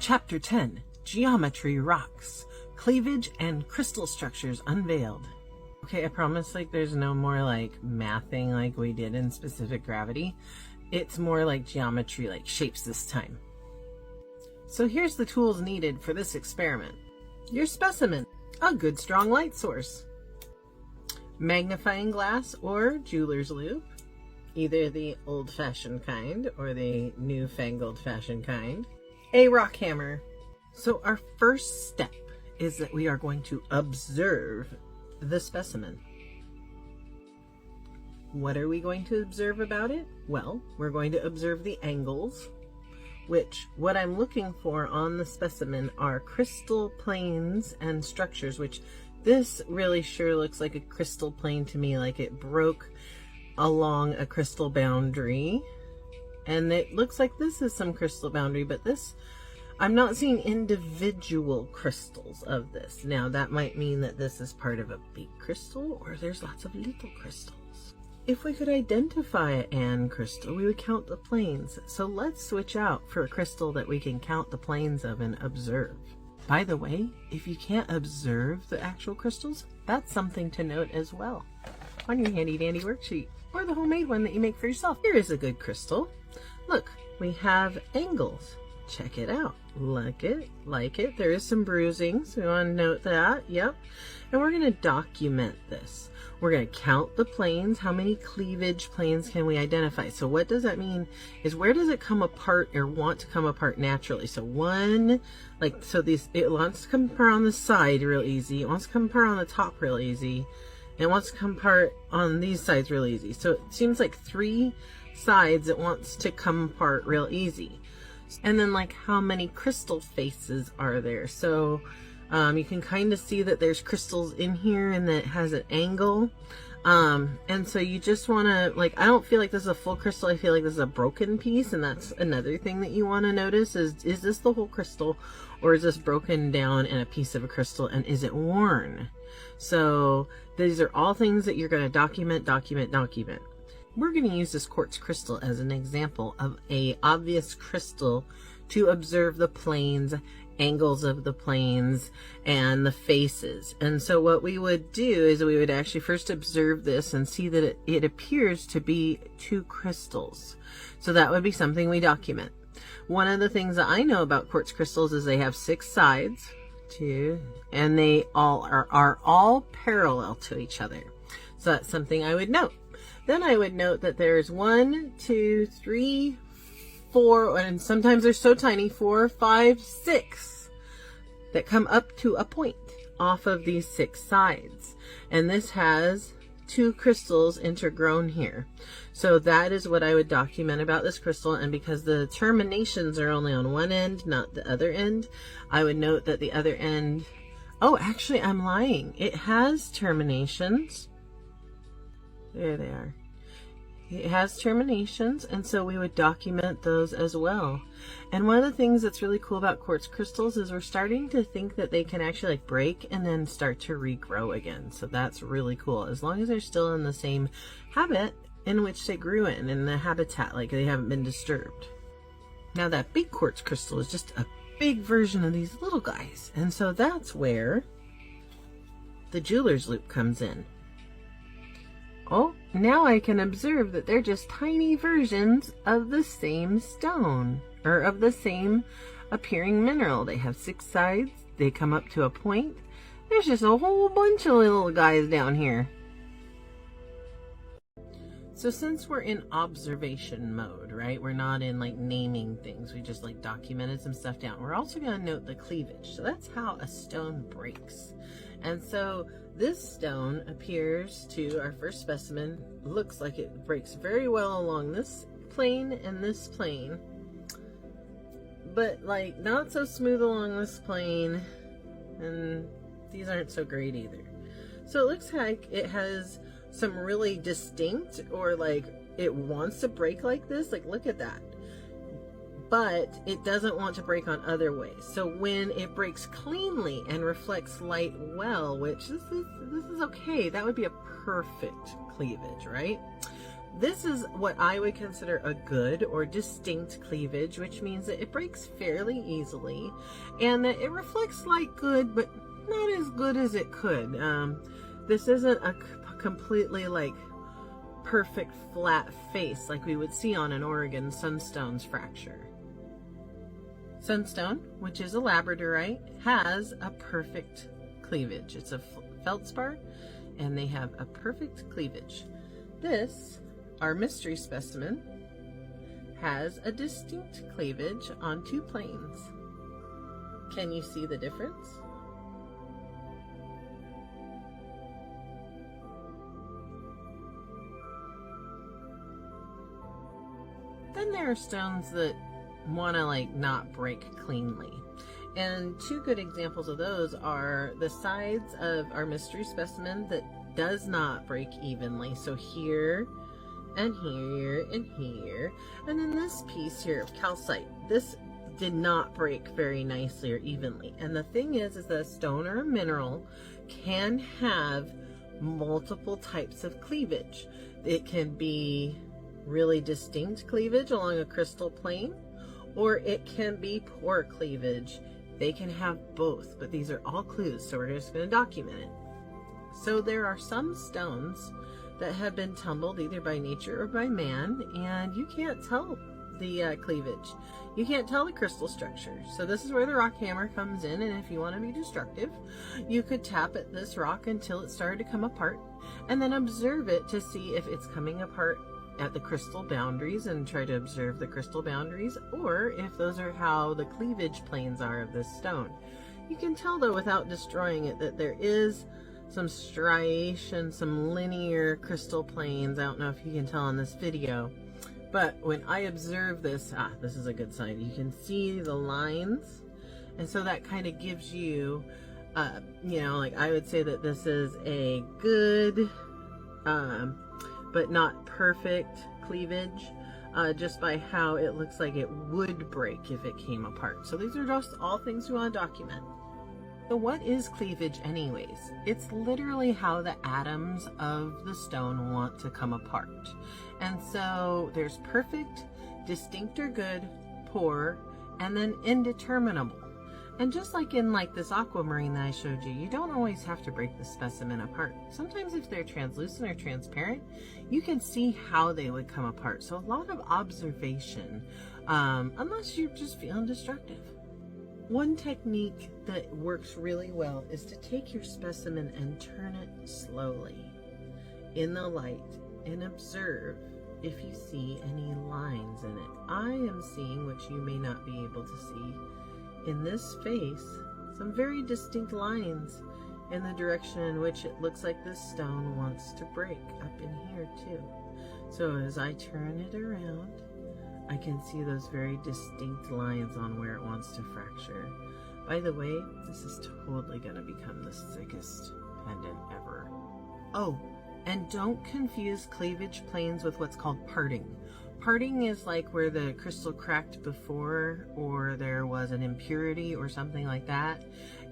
Chapter 10, Geometry Rocks, Cleavage and Crystal Structures Unveiled. Okay, I promise there's no more mathing like we did in specific gravity. It's more like geometry, shapes this time. So here's the tools needed for this experiment. Your specimen, a good strong light source, magnifying glass or jeweler's loupe, either the old-fashioned kind or the newfangled fashioned kind, a rock hammer. So our first step is that we are going to observe the specimen. What are we going to observe about it? Well, we're going to observe the angles, which what I'm looking for on the specimen are crystal planes and structures, which this really sure looks like a crystal plane to me, like it broke along a crystal boundary. And it looks like this is some crystal boundary, but this, I'm not seeing individual crystals of this. Now that might mean that this is part of a big crystal, or there's lots of little crystals. If we could identify an crystal, we would count the planes. So let's switch out for a crystal that we can count the planes of and observe. By the way, if you can't observe the actual crystals, that's something to note as well on your handy dandy worksheet, or the homemade one that you make for yourself. Here is a good crystal. Look, we have angles. Check it out. Like it. There is some bruising, so we want to note that. Yep. And we're going to document this. We're going to count the planes. How many cleavage planes can we identify? So what does that mean is, where does it come apart or want to come apart naturally? So one, it wants to come apart on the side real easy. It wants to come apart on the top real easy. And it wants to come apart on these sides real easy. So it seems like 3 sides it wants to come apart real easy. And then how many crystal faces are there? So you can kind of see that there's crystals in here and that it has an angle. And so you just want to, I don't feel like this is a full crystal. I feel like this is a broken piece. And that's another thing that you want to notice is this the whole crystal, or is this broken down in a piece of a crystal, and is it worn? So these are all things that you're going to document. We're going to use this quartz crystal as an example of a obvious crystal to observe the planes, angles of the planes, and the faces. And so what we would do is we would actually first observe this and see that it appears to be 2 crystals. So that would be something we document. One of the things that I know about quartz crystals is they have 6 sides, 2, and they all are all parallel to each other. So that's something I would note. Then I would note that there's 1, 2, 3, 4, and sometimes they're so tiny, 4, 5, 6 that come up to a point off of these 6 sides. And this has 2 crystals intergrown here. So that is what I would document about this crystal. And because the terminations are only on one end, not the other end, I would note that the other end, oh, actually I'm lying. It has terminations. There they are. It has terminations, and so we would document those as well. And one of the things that's really cool about quartz crystals is we're starting to think that they can actually break and then start to regrow again. So that's really cool, as long as they're still in the same habit in which they grew in the habitat, they haven't been disturbed. Now that big quartz crystal is just a big version of these little guys, and so that's where the jeweler's loupe comes in. Oh, now I can observe that they're just tiny versions of the same stone, or of the same appearing mineral. They have 6 sides. They come up to a point. There's just a whole bunch of little guys down here. So since we're in observation mode, right? We're not in naming things. We just documented some stuff down. We're also going to note the cleavage. So that's how a stone breaks. And so this stone appears to our first specimen, looks like it breaks very well along this plane and this plane, but not so smooth along this plane, and these aren't so great either. So it looks like it has some really distinct, or it wants to break like this, look at that. But it doesn't want to break on other ways. So when it breaks cleanly and reflects light well, which this is okay, that would be a perfect cleavage, right? This is what I would consider a good or distinct cleavage, which means that it breaks fairly easily and that it reflects light good, but not as good as it could. This isn't a completely like perfect flat face like we would see on an Oregon sunstone's fracture. Sunstone, which is a labradorite, has a perfect cleavage. It's a feldspar and they have a perfect cleavage. This, our mystery specimen, has a distinct cleavage on 2 planes. Can you see the difference? Then there are stones that want to like not break cleanly. And 2 good examples of those are the sides of our mystery specimen that does not break evenly. So here and here and here. And then this piece here of calcite. This did not break very nicely or evenly. And the thing is that a stone or a mineral can have multiple types of cleavage. It can be really distinct cleavage along a crystal plane, or it can be poor cleavage. They can have both, but these are all clues, so we're just going to document it. So there are some stones that have been tumbled either by nature or by man, and you can't tell the cleavage. You can't tell the crystal structure. So this is where the rock hammer comes in, and if you want to be destructive, you could tap at this rock until it started to come apart, and then observe it to see if it's coming apart at the crystal boundaries and try to observe the crystal boundaries, or if those are how the cleavage planes are of this stone. You can tell though without destroying it that there is some striation, some linear crystal planes. I don't know if you can tell on this video, but when I observe this, this is a good sign. You can see the lines, and so that kind of gives you, you know, like I would say that this is a good, but not perfect cleavage, just by how it looks like it would break if it came apart. So these are just all things we want to document. So what is cleavage anyways? It's literally how the atoms of the stone want to come apart. And so there's perfect, distinct or good, poor, and then indeterminable. And just like in like this aquamarine that I showed you, you don't always have to break the specimen apart. Sometimes if they're translucent or transparent, you can see how they would come apart. So a lot of observation, unless you're just feeling destructive. One technique that works really well is to take your specimen and turn it slowly in the light and observe if you see any lines in it. I am seeing, which you may not be able to see, in this face, some very distinct lines in the direction in which it looks like this stone wants to break up in here too. So as I turn it around, I can see those very distinct lines on where it wants to fracture. By the way, this is totally going to become the sickest pendant ever. Oh, and don't confuse cleavage planes with what's called parting. Parting is like where the crystal cracked before, or there was an impurity or something like that,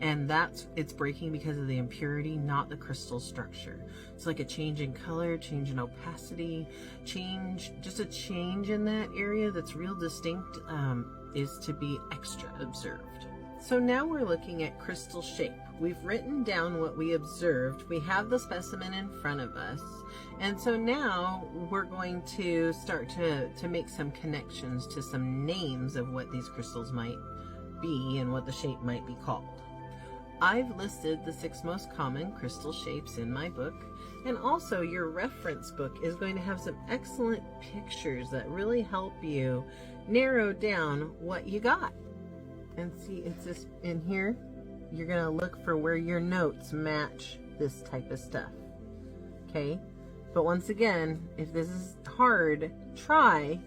and it's breaking because of the impurity, not the crystal structure. It's like a change in color, change in opacity, just a change in that area that's real distinct, is to be extra observed. So now we're looking at crystal shape. We've written down what we observed. We have the specimen in front of us. And so now we're going to start to make some connections to some names of what these crystals might be and what the shape might be called. I've listed the 6 most common crystal shapes in my book, and also your reference book is going to have some excellent pictures that really help you narrow down what you got. And see, it's just in here, you're going to look for where your notes match this type of stuff. Okay? But once again, if this is hard, try,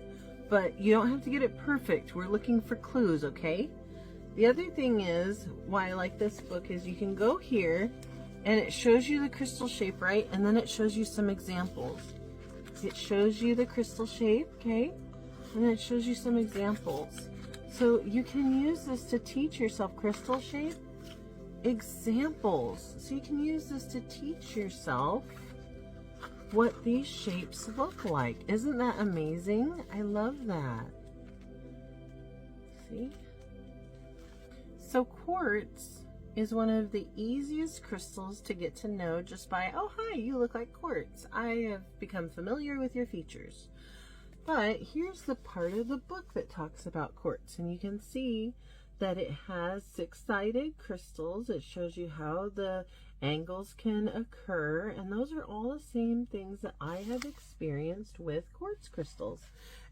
but you don't have to get it perfect. We're looking for clues, okay? The other thing is, why I like this book is you can go here and it shows you the crystal shape, right? And then it shows you some examples. It shows you the crystal shape, okay? And then it shows you some examples. So you can use this to teach yourself crystal shape examples. So you can use this to teach yourself what these shapes look like. Isn't that amazing? I love that. See? So quartz is one of the easiest crystals to get to know just by, oh hi, you look like quartz. I have become familiar with your features. But here's the part of the book that talks about quartz, and you can see that it has 6-sided crystals. It shows you how the angles can occur, and those are all the same things that I have experienced with quartz crystals.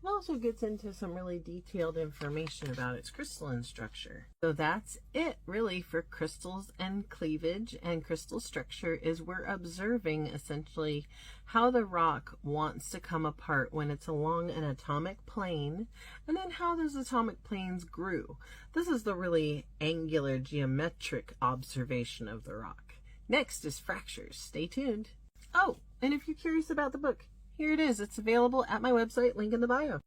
It also gets into some really detailed information about its crystalline structure. So that's it really for crystals and cleavage and crystal structure, is we're observing essentially how the rock wants to come apart when it's along an atomic plane, and then how those atomic planes grew. This is the really angular geometric observation of the rock. Next is fractures. Stay tuned. Oh, and if you're curious about the book, here it is. It's available at my website, link in the bio.